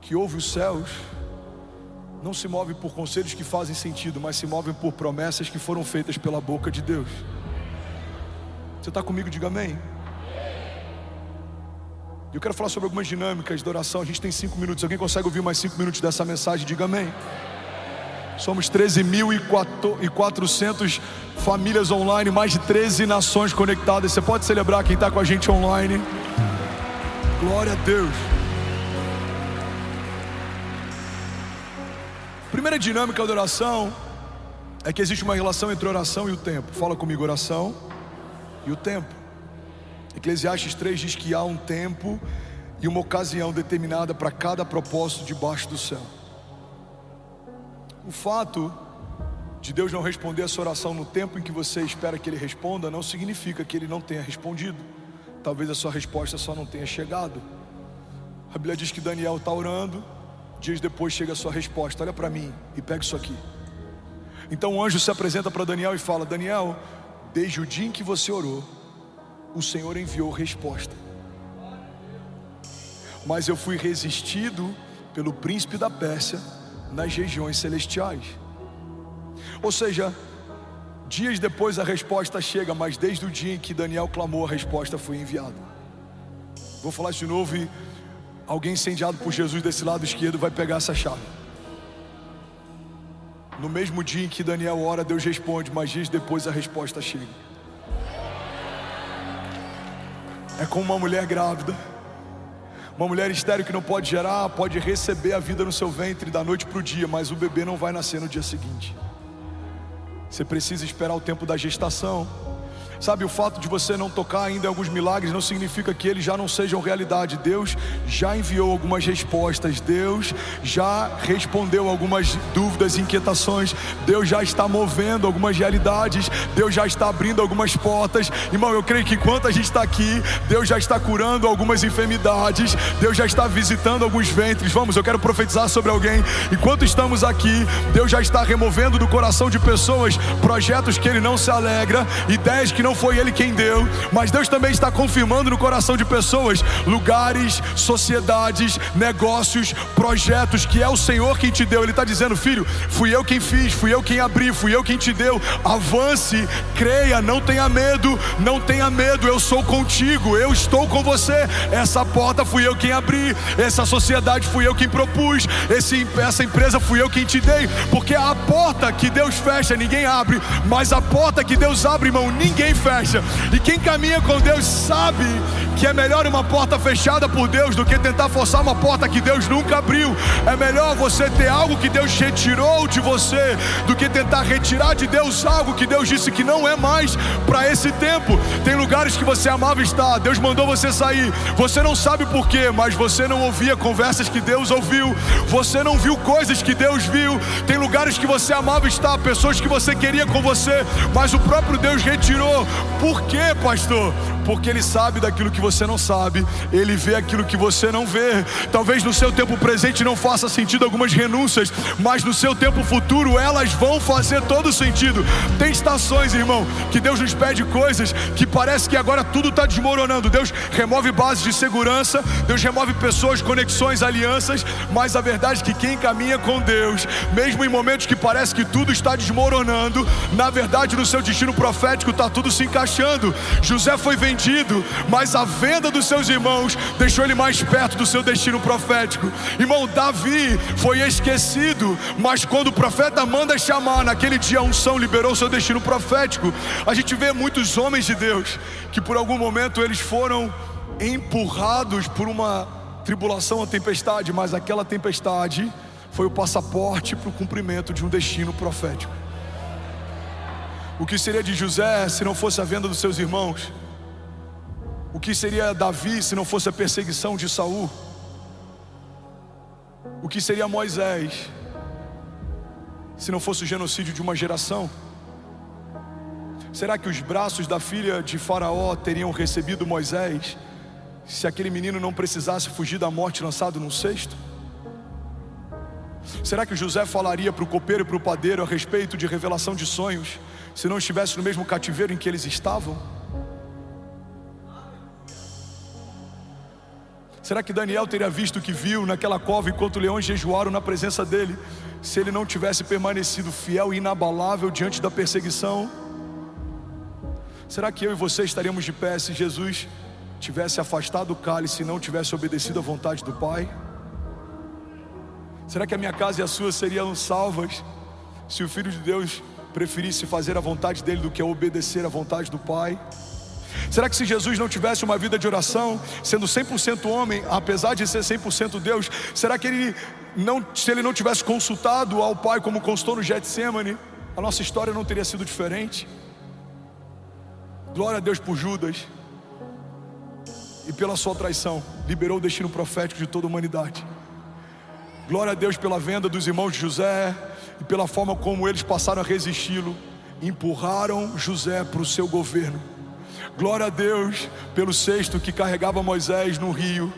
que ouve os céus não se move por conselhos que fazem sentido, mas se move por promessas que foram feitas pela boca de Deus. Você está comigo? Diga amém. Eu quero falar sobre algumas dinâmicas de oração. A gente tem 5 minutos. Alguém consegue ouvir mais 5 minutos dessa mensagem? Diga amém. Somos 13.400 famílias online, mais de 13 nações conectadas. Você pode celebrar quem está com a gente online. Glória a Deus. Primeira dinâmica da oração é que existe uma relação entre oração e o tempo. Fala comigo: oração e o tempo. Eclesiastes 3 diz que há um tempo e uma ocasião determinada para cada propósito debaixo do céu. O fato de Deus não responder a sua oração no tempo em que você espera que Ele responda não significa que Ele não tenha respondido. Talvez a sua resposta só não tenha chegado. A Bíblia diz que Daniel está orando, dias depois chega a sua resposta. Olha para mim e pega isso aqui. Então o anjo se apresenta para Daniel e fala: Daniel, desde o dia em que você orou, o Senhor enviou resposta, mas eu fui resistido pelo príncipe da Pérsia nas regiões celestiais. Ou seja, Dias depois a resposta chega, mas desde o dia em que Daniel clamou, a resposta foi enviada. Vou falar isso de novo e alguém incendiado por Jesus desse lado esquerdo vai pegar essa chave. No mesmo dia em que Daniel ora, Deus responde, mas dias depois a resposta chega. É como uma mulher grávida, uma mulher estéril que não pode gerar, pode receber a vida no seu ventre da noite para o dia, mas o bebê não vai nascer no dia seguinte. Você precisa esperar o tempo da gestação. Sabe, o fato de você não tocar ainda em alguns milagres não significa que eles já não sejam realidade. Deus já enviou algumas respostas, Deus já respondeu algumas dúvidas e inquietações, Deus já está movendo algumas realidades, Deus já está abrindo algumas portas. Irmão, eu creio que enquanto a gente está aqui, Deus já está curando algumas enfermidades, Deus já está visitando alguns ventres. Vamos, eu quero profetizar sobre alguém. Enquanto estamos aqui, Deus já está removendo do coração de pessoas projetos que Ele não se alegra, ideias que não foi Ele quem deu, mas Deus também está confirmando no coração de pessoas lugares, sociedades, negócios, projetos que é o Senhor quem te deu. Ele está dizendo: filho, fui eu quem fiz, fui eu quem abri, fui eu quem te deu. Avance, creia, não tenha medo, não tenha medo, eu sou contigo, eu estou com você. Essa porta fui eu quem abri, essa sociedade fui eu quem propus, essa empresa fui eu quem te dei. Porque a porta que Deus fecha, ninguém abre, mas a porta que Deus abre, irmão, ninguém fecha. E quem caminha com Deus sabe que é melhor uma porta fechada por Deus do que tentar forçar uma porta que Deus nunca abriu. É melhor você ter algo que Deus retirou de você do que tentar retirar de Deus algo que Deus disse que não é mais para esse tempo. Tem lugares que você amava estar, Deus mandou você sair, você não sabe por quê, mas você não ouvia conversas que Deus ouviu, você não viu coisas que Deus viu. Tem lugares que você amava estar, pessoas que você queria com você, mas o próprio Deus retirou. Por quê, pastor? Porque Ele sabe daquilo que você não sabe, Ele vê aquilo que você não vê. Talvez no seu tempo presente não faça sentido algumas renúncias, mas no seu tempo futuro elas vão fazer todo sentido. Tem estações, irmão, que Deus nos pede coisas que parece que agora tudo está desmoronando. Deus remove bases de segurança, Deus remove pessoas, conexões, alianças, mas a verdade é que quem caminha com Deus, mesmo em momentos que parece que tudo está desmoronando, na verdade no seu destino profético está tudo se encaixando. José foi vendido, mas a venda dos seus irmãos deixou ele mais perto do seu destino profético. Irmão, Davi foi esquecido, mas quando o profeta manda chamar, naquele dia a unção liberou seu destino profético. A gente vê muitos homens de Deus que por algum momento eles foram empurrados por uma tribulação ou tempestade, mas aquela tempestade foi o passaporte para o cumprimento de um destino profético. O que seria de José se não fosse a venda dos seus irmãos? O que seria Davi se não fosse a perseguição de Saul? O que seria Moisés se não fosse o genocídio de uma geração? Será que os braços da filha de Faraó teriam recebido Moisés se aquele menino não precisasse fugir da morte lançado num cesto? Será que José falaria para o copeiro e para o padeiro a respeito de revelação de sonhos se não estivesse no mesmo cativeiro em que eles estavam? Será que Daniel teria visto o que viu naquela cova enquanto leões jejuaram na presença dele, se ele não tivesse permanecido fiel e inabalável diante da perseguição? Será que eu e você estaríamos de pé se Jesus tivesse afastado o cálice e não tivesse obedecido à vontade do Pai? Será que a minha casa e a sua seriam salvas se o Filho de Deus preferisse fazer a vontade dele do que obedecer à vontade do Pai? Será que se Jesus não tivesse uma vida de oração, sendo 100% homem, apesar de ser 100% Deus, será que se ele não tivesse consultado ao Pai como consultou no Getsemane, a nossa história não teria sido diferente? Glória a Deus por Judas e pela sua traição, liberou o destino profético de toda a humanidade. Glória a Deus pela venda dos irmãos de José e pela forma como eles passaram a resisti-lo, empurraram José para o seu governo. Glória a Deus pelo cesto que carregava Moisés no rio.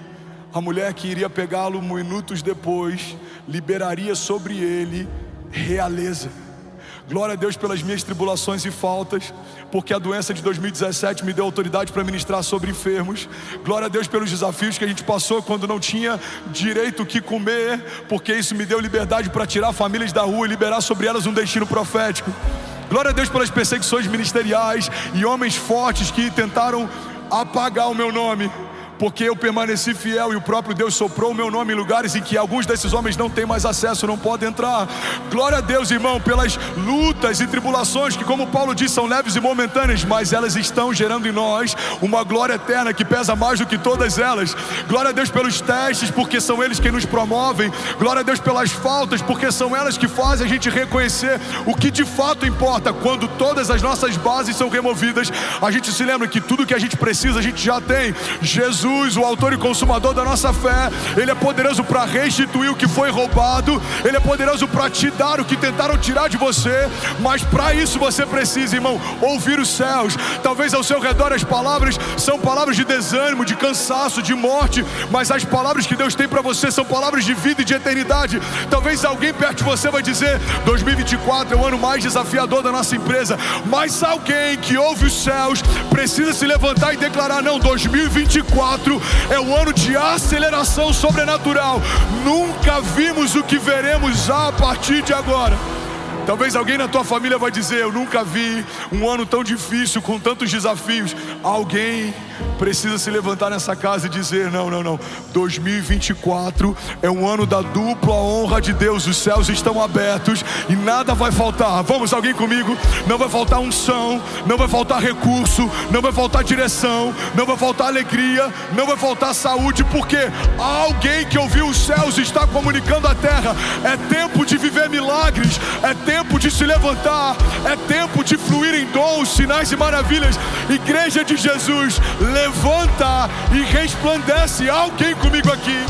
A mulher que iria pegá-lo minutos depois liberaria sobre ele realeza. Glória a Deus pelas minhas tribulações e faltas, porque a doença de 2017 me deu autoridade para ministrar sobre enfermos. Glória a Deus pelos desafios que a gente passou quando não tinha direito o que comer, porque isso me deu liberdade para tirar famílias da rua e liberar sobre elas um destino profético. Glória a Deus pelas perseguições ministeriais e homens fortes que tentaram apagar o meu nome, porque eu permaneci fiel e o próprio Deus soprou o meu nome em lugares em que alguns desses homens não têm mais acesso, não podem entrar. Glória a Deus, irmão, pelas lutas e tribulações que, como Paulo diz, são leves e momentâneas, mas elas estão gerando em nós uma glória eterna que pesa mais do que todas elas. Glória a Deus pelos testes, porque são eles quem nos promovem. Glória a Deus pelas faltas, porque são elas que fazem a gente reconhecer o que de fato importa. Quando todas as nossas bases são removidas, a gente se lembra que tudo que a gente precisa a gente já tem. Jesus, o autor e consumador da nossa fé, Ele é poderoso para restituir o que foi roubado. Ele é poderoso para te dar o que tentaram tirar de você. Mas para isso você precisa, irmão, ouvir os céus. Talvez ao seu redor as palavras são palavras de desânimo, de cansaço, de morte, mas as palavras que Deus tem para você são palavras de vida e de eternidade. Talvez alguém perto de você vai dizer: 2024 é o ano mais desafiador da nossa empresa. Mas alguém que ouve os céus precisa se levantar e declarar: não, 2024 é o ano de aceleração sobrenatural. Nunca vimos o que veremos a partir de agora. Talvez alguém na tua família vai dizer: eu nunca vi um ano tão difícil, com tantos desafios. Alguém precisa se levantar nessa casa e dizer: não, 2024 é um ano da dupla honra de Deus. Os céus estão abertos e nada vai faltar. Vamos, alguém comigo? Não vai faltar unção, não vai faltar recurso, não vai faltar direção, não vai faltar alegria, não vai faltar saúde, porque alguém que ouviu os céus está comunicando à terra: é tempo de viver milagres, é tempo de se levantar, é tempo de fluir em dons, sinais e maravilhas. Igreja de Jesus, levanta e resplandece. Alguém comigo aqui?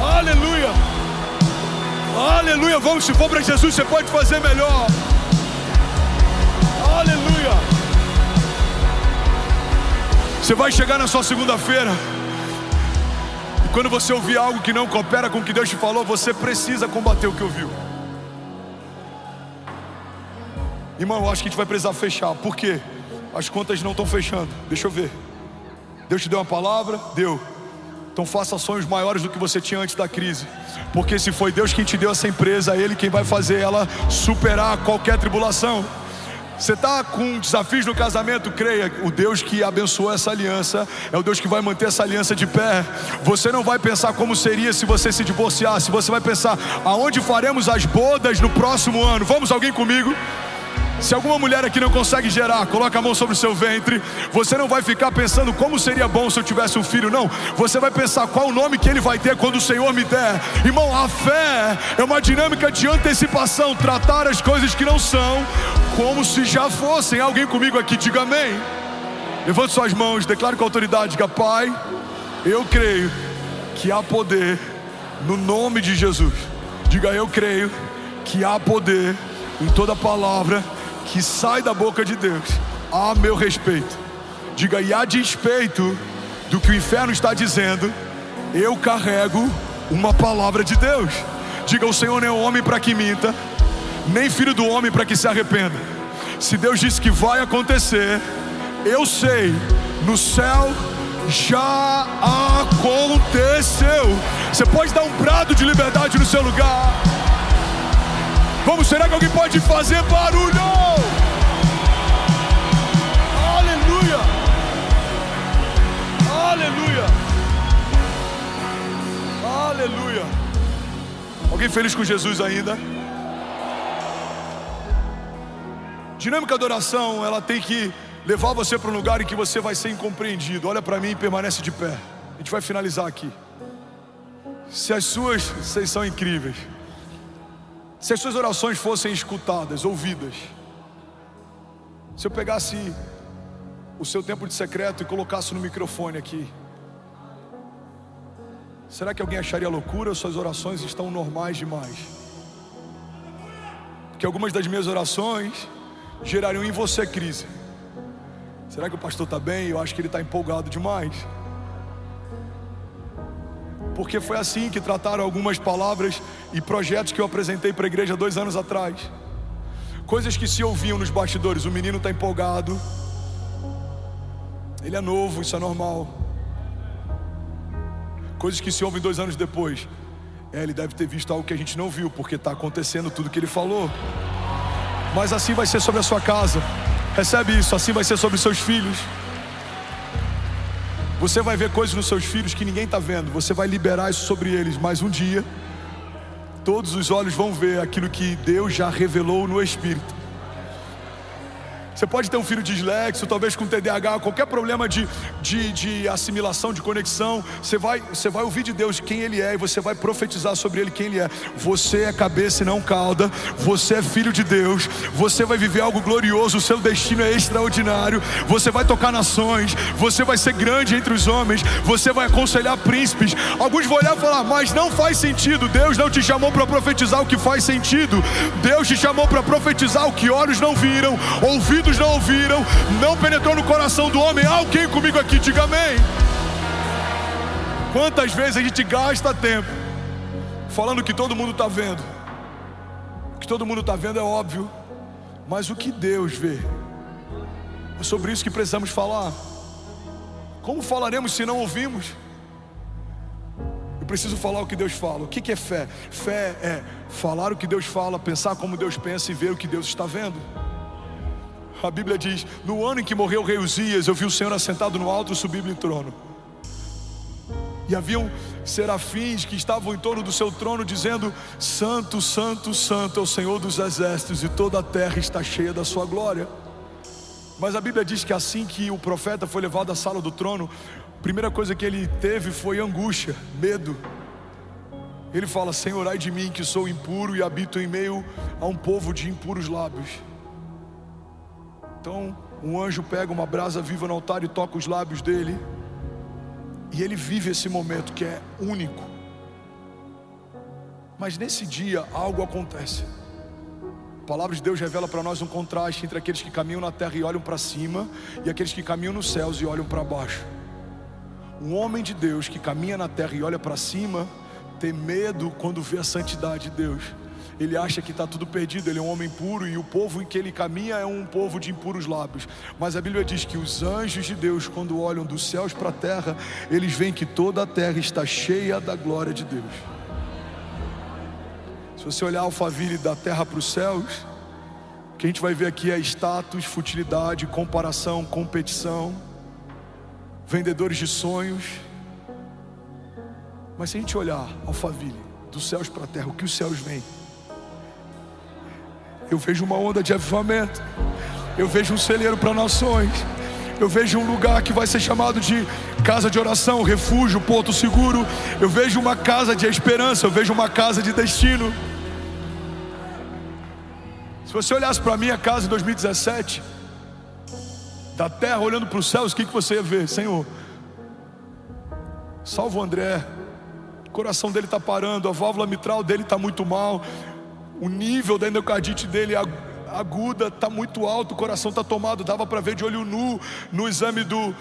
Aleluia, aleluia. Vamos, se for para Jesus, você pode fazer melhor. Aleluia. Você vai chegar na sua segunda-feira, quando você ouvir algo que não coopera com o que Deus te falou, você precisa combater o que ouviu. Irmão, eu acho que a gente vai precisar fechar. Por quê? As contas não estão fechando. Deixa eu ver. Deus te deu uma palavra? Deu. Então faça sonhos maiores do que você tinha antes da crise. Porque se foi Deus quem te deu essa empresa, é Ele quem vai fazer ela superar qualquer tribulação. Você está com desafios no casamento? Creia, o Deus que abençoou essa aliança é o Deus que vai manter essa aliança de pé. Você não vai pensar como seria se você se divorciasse. Você vai pensar: aonde faremos as bodas no próximo ano? Vamos, alguém comigo? Se alguma mulher aqui não consegue gerar, coloca a mão sobre o seu ventre. Você não vai ficar pensando como seria bom se eu tivesse um filho, não. Você vai pensar qual o nome que ele vai ter quando o Senhor me der. Irmão, a fé é uma dinâmica de antecipação. Tratar as coisas que não são como se já fossem. Alguém comigo aqui, diga amém. Levante suas mãos, declare com autoridade, diga: Pai, eu creio que há poder no nome de Jesus. Diga: eu creio que há poder em toda palavra que sai da boca de Deus a meu respeito. Diga: e a despeito do que o inferno está dizendo, eu carrego uma palavra de Deus. Diga: o Senhor não é homem para que minta, nem filho do homem para que se arrependa. Se Deus disse que vai acontecer, eu sei, no céu já aconteceu. Você pode dar um brado de liberdade no seu lugar. Vamos, será que alguém pode fazer barulho? Aleluia! Aleluia! Aleluia! Alguém feliz com Jesus ainda? Dinâmica da oração, ela tem que levar você para um lugar em que você vai ser incompreendido. Olha para mim e permanece de pé. A gente vai finalizar aqui. Vocês são incríveis. Se as suas orações fossem escutadas, ouvidas, se eu pegasse o seu tempo de secreto e colocasse no microfone aqui, será que alguém acharia loucura ou suas orações estão normais demais? Porque algumas das minhas orações gerariam em você crise. Será que o pastor está bem? Eu acho que ele está empolgado demais. Porque foi assim que trataram algumas palavras e projetos que eu apresentei para a igreja 2 anos atrás. Coisas que se ouviam nos bastidores: o menino está empolgado, ele é novo, isso é normal. Coisas que se ouvem 2 anos depois: Ele deve ter visto algo que a gente não viu, porque está acontecendo tudo que ele falou. Mas assim vai ser sobre a sua casa. Recebe isso, assim vai ser sobre os seus filhos. Você vai ver coisas nos seus filhos que ninguém está vendo. Você vai liberar isso sobre eles. Mas um dia, todos os olhos vão ver aquilo que Deus já revelou no Espírito. Você pode ter um filho dislexo, talvez com TDAH, qualquer problema de assimilação, de conexão. Você vai ouvir de Deus quem Ele é, e você vai profetizar sobre Ele quem Ele é. Você é cabeça e não cauda. Você é filho de Deus. Você vai viver algo glorioso. O seu destino é extraordinário. Você vai tocar nações. Você vai ser grande entre os homens. Você vai aconselhar príncipes. Alguns vão olhar e falar: mas não faz sentido. Deus não te chamou para profetizar o que faz sentido. Deus te chamou para profetizar o que olhos não viram, ouvidos não ouviram, não penetrou no coração do homem. Alguém comigo aqui, diga amém. Quantas vezes a gente gasta tempo falando que todo mundo está vendo? O que todo mundo está vendo é óbvio, mas o que Deus vê? É sobre isso que precisamos falar. Como falaremos se não ouvimos? Eu preciso falar o que Deus fala. O que é fé? Fé é falar o que Deus fala, pensar como Deus pensa e ver o que Deus está vendo. A Bíblia diz: no ano em que morreu o rei Uzias, eu vi o Senhor assentado no alto, sublime trono. E haviam serafins que estavam em torno do seu trono, dizendo: santo, santo, santo é o Senhor dos exércitos, e toda a terra está cheia da sua glória. Mas a Bíblia diz que assim que o profeta foi levado à sala do trono, a primeira coisa que ele teve foi angústia, medo. Ele fala: Senhor, ai de mim que sou impuro e habito em meio a um povo de impuros lábios. Então um anjo pega uma brasa viva no altar e toca os lábios dele, e ele vive esse momento que é único. Mas nesse dia algo acontece. A palavra de Deus revela para nós um contraste entre aqueles que caminham na terra e olham para cima, e aqueles que caminham nos céus e olham para baixo. Um homem de Deus que caminha na terra e olha para cima tem medo quando vê a santidade de Deus. Ele acha que está tudo perdido, ele é um homem puro, e o povo em que ele caminha é um povo de impuros lábios. Mas a Bíblia diz que os anjos de Deus, quando olham dos céus para a terra, eles veem que toda a terra está cheia da glória de Deus. Se você olhar Alphaville da terra para os céus, o que a gente vai ver aqui é status, futilidade, comparação, competição, vendedores de sonhos. Mas se a gente olhar Alphaville dos céus para a terra, o que os céus veem? Eu vejo uma onda de avivamento. Eu vejo um celeiro para nações. Eu vejo um lugar que vai ser chamado de casa de oração, refúgio, porto seguro. Eu vejo uma casa de esperança. Eu vejo uma casa de destino. Se você olhasse para a minha casa em 2017, da terra olhando para os céus, o que você ia ver? Senhor, salva o André. O coração dele está parando, a válvula mitral dele está muito mal, o nível da endocardite dele aguda está muito alto, o coração está tomado. Dava para ver de olho nu no exame do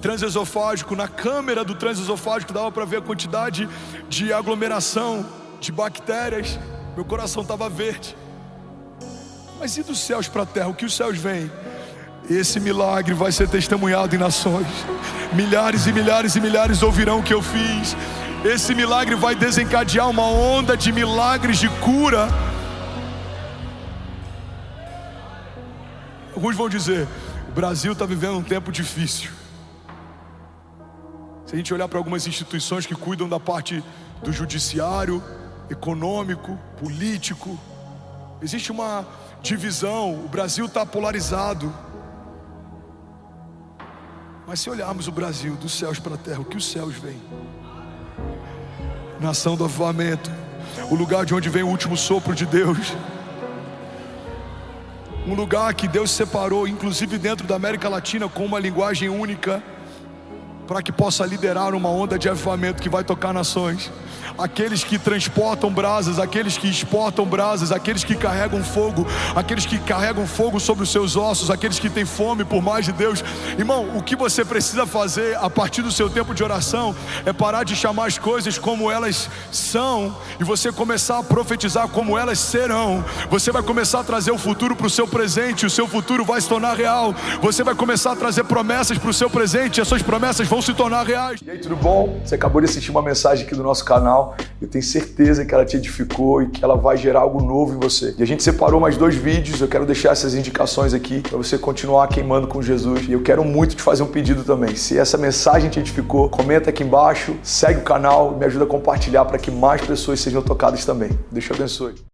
transesofágico, na câmera do transesofágico, dava para ver a quantidade de aglomeração de bactérias. Meu coração estava verde. Mas e dos céus para a terra? O que os céus veem? Esse milagre vai ser testemunhado em nações. Milhares e milhares e milhares ouvirão o que eu fiz. Esse milagre vai desencadear uma onda de milagres de cura. Alguns vão dizer: o Brasil está vivendo um tempo difícil. Se a gente olhar para algumas instituições que cuidam da parte do judiciário, econômico, político, existe uma divisão. O Brasil está polarizado. Mas se olharmos o Brasil dos céus para a terra, o que os céus veem? Nação do avivamento, o lugar de onde vem o último sopro de Deus, um lugar que Deus separou, inclusive dentro da América Latina, com uma linguagem única, para que possa liderar uma onda de avivamento que vai tocar nações. aqueles que transportam brasas, aqueles que exportam brasas, aqueles que carregam fogo, aqueles que carregam fogo sobre os seus ossos, aqueles que têm fome por mais de Deus. Irmão, o que você precisa fazer a partir do seu tempo de oração é parar de chamar as coisas como elas são e você começar a profetizar como elas serão. Você vai começar a trazer o futuro para o seu presente, o seu futuro vai se tornar real. Você vai começar a trazer promessas para o seu presente e as suas promessas vão se tornar reais. E aí, tudo bom? Você acabou de assistir uma mensagem aqui do nosso canal. Eu tenho certeza que ela te edificou e que ela vai gerar algo novo em você. E a gente separou mais 2 vídeos, eu quero deixar essas indicações aqui para você continuar queimando com Jesus. E eu quero muito te fazer um pedido também. Se essa mensagem te edificou, comenta aqui embaixo, segue o canal, me ajuda a compartilhar para que mais pessoas sejam tocadas também. Deus te abençoe.